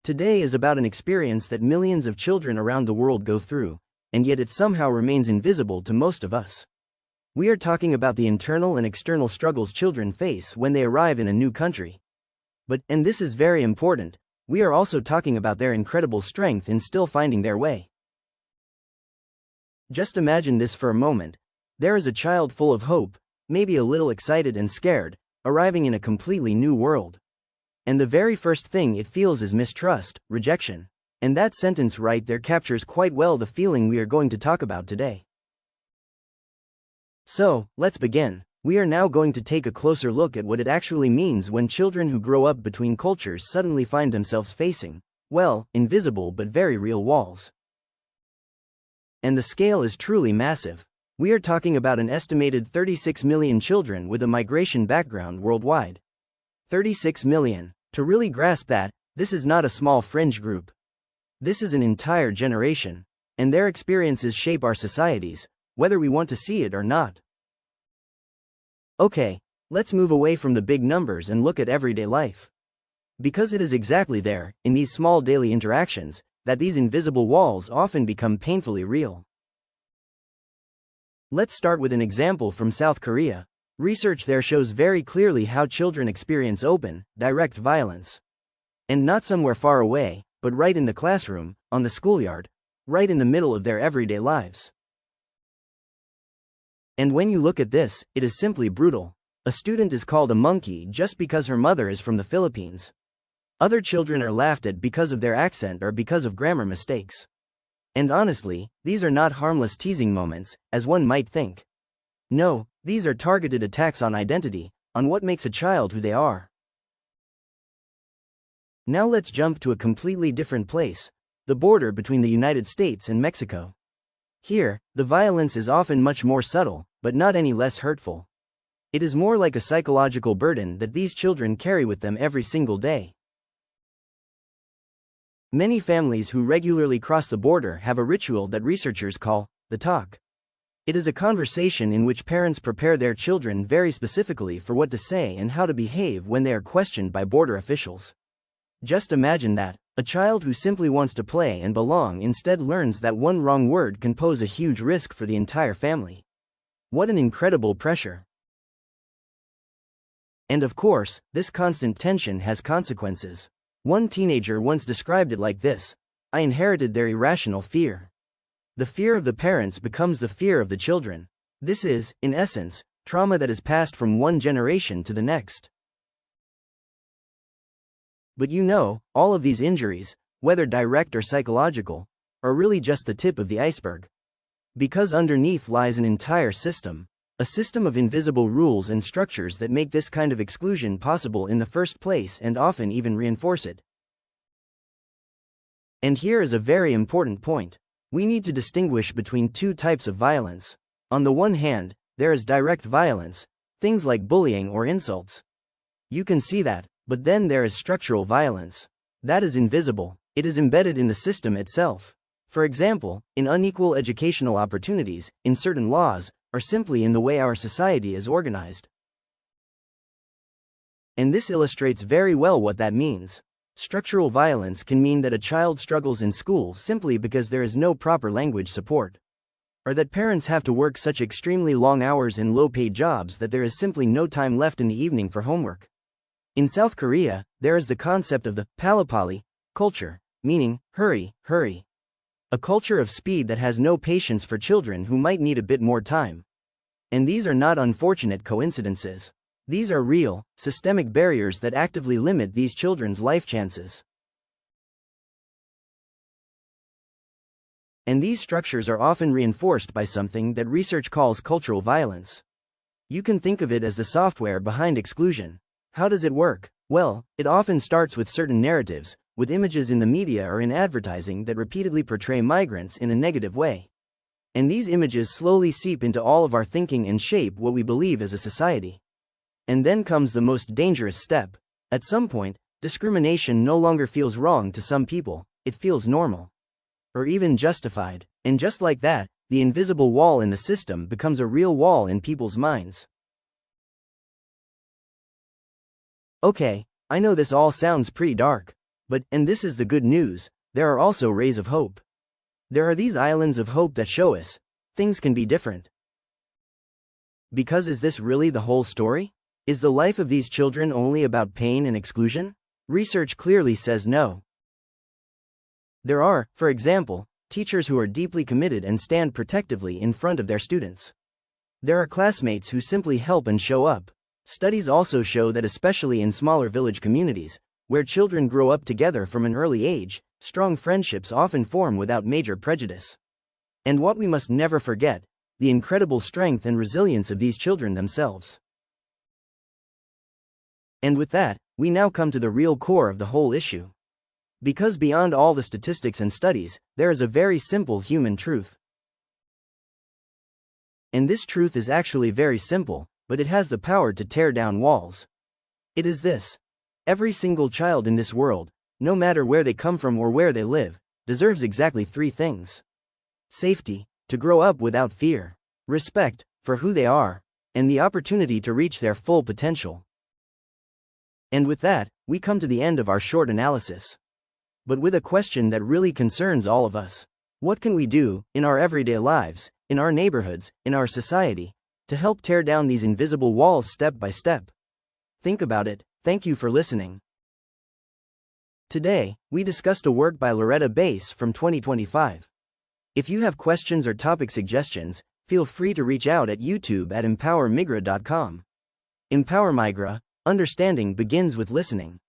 Today is about an experience that millions of children around the world go through, and yet it somehow remains invisible to most of us. We are talking about the internal and external struggles children face when they arrive in a new country. But, and this is very important, we are also talking about their incredible strength in still finding their way. Just imagine this for a moment. There is a child full of hope, maybe a little excited and scared, arriving in a completely new world. And the very first thing it feels is mistrust, rejection. And that sentence right there captures quite well the feeling we are going to talk about today. So, let's begin. We are now going to take a closer look at what it actually means when children who grow up between cultures suddenly find themselves facing, well, invisible but very real walls. And the scale is truly massive. We are talking about an estimated 36 million children with a migration background worldwide. 36 million. To really grasp that, this is not a small fringe group. This is an entire generation, and their experiences shape our societies, whether we want to see it or not. Okay, let's move away from the big numbers and look at everyday life. Because it is exactly there, in these small daily interactions, that these invisible walls often become painfully real. Let's start with an example from South Korea. Research there shows very clearly how children experience open, direct violence. And not somewhere far away, but right in the classroom, on the schoolyard, right in the middle of their everyday lives. And when you look at this, it is simply brutal. A student is called a monkey just because her mother is from the Philippines. Other children are laughed at because of their accent or because of grammar mistakes. And honestly, these are not harmless teasing moments, as one might think. No, these are targeted attacks on identity, on what makes a child who they are. Now let's jump to a completely different place, the border between the United States and Mexico. Here, the violence is often much more subtle, but not any less hurtful. It is more like a psychological burden that these children carry with them every single day. Many families who regularly cross the border have a ritual that researchers call the talk. It is a conversation in which parents prepare their children very specifically for what to say and how to behave when they are questioned by border officials. Just imagine that, a child who simply wants to play and belong instead learns that one wrong word can pose a huge risk for the entire family. What an incredible pressure. And of course, this constant tension has consequences. One teenager once described it like this: I inherited their irrational fear. The fear of the parents becomes the fear of the children. This is, in essence, trauma that is passed from one generation to the next. But you know, all of these injuries, whether direct or psychological, are really just the tip of the iceberg. Because underneath lies an entire system, a system of invisible rules and structures that make this kind of exclusion possible in the first place and often even reinforce it. And here is a very important point. We need to distinguish between two types of violence. On the one hand, there is direct violence, things like bullying or insults. You can see that, but then there is structural violence. That is invisible. It is embedded in the system itself. For example, in unequal educational opportunities, in certain laws, or simply in the way our society is organized. And this illustrates very well what that means. Structural violence can mean that a child struggles in school simply because there is no proper language support. Or that parents have to work such extremely long hours in low-paid jobs that there is simply no time left in the evening for homework. In South Korea, there is the concept of the palapali culture, meaning, hurry, hurry. A culture of speed that has no patience for children who might need a bit more time. And these are not unfortunate coincidences. These are real, systemic barriers that actively limit these children's life chances. And these structures are often reinforced by something that research calls cultural violence. You can think of it as the software behind exclusion. How does it work? Well, it often starts with certain narratives, with images in the media or in advertising that repeatedly portray migrants in a negative way. And these images slowly seep into all of our thinking and shape what we believe as a society. And then comes the most dangerous step. At some point, discrimination no longer feels wrong to some people, it feels normal. Or even justified. And just like that, the invisible wall in the system becomes a real wall in people's minds. Okay, I know this all sounds pretty dark. But, and this is the good news, there are also rays of hope. There are these islands of hope that show us things can be different. Because is this really the whole story? Is the life of these children only about pain and exclusion? Research clearly says no. There are, for example, teachers who are deeply committed and stand protectively in front of their students. There are classmates who simply help and show up. Studies also show that especially in smaller village communities, where children grow up together from an early age, strong friendships often form without major prejudice. And what we must never forget, the incredible strength and resilience of these children themselves. And with that, we now come to the real core of the whole issue. Because beyond all the statistics and studies, there is a very simple human truth. And this truth is actually very simple, but it has the power to tear down walls. It is this: every single child in this world, no matter where they come from or where they live, deserves exactly three things: safety, to grow up without fear; respect, for who they are; and the opportunity to reach their full potential. And with that, we come to the end of our short analysis. But with a question that really concerns all of us. What can we do, in our everyday lives, in our neighborhoods, in our society, to help tear down these invisible walls step by step? Think about it. Thank you for listening. Today, we discussed a work by Loretta Bass from 2025. If you have questions or topic suggestions, feel free to reach out at YouTube at EmpowerMIgra.com. EmpowerMIgra, understanding begins with listening.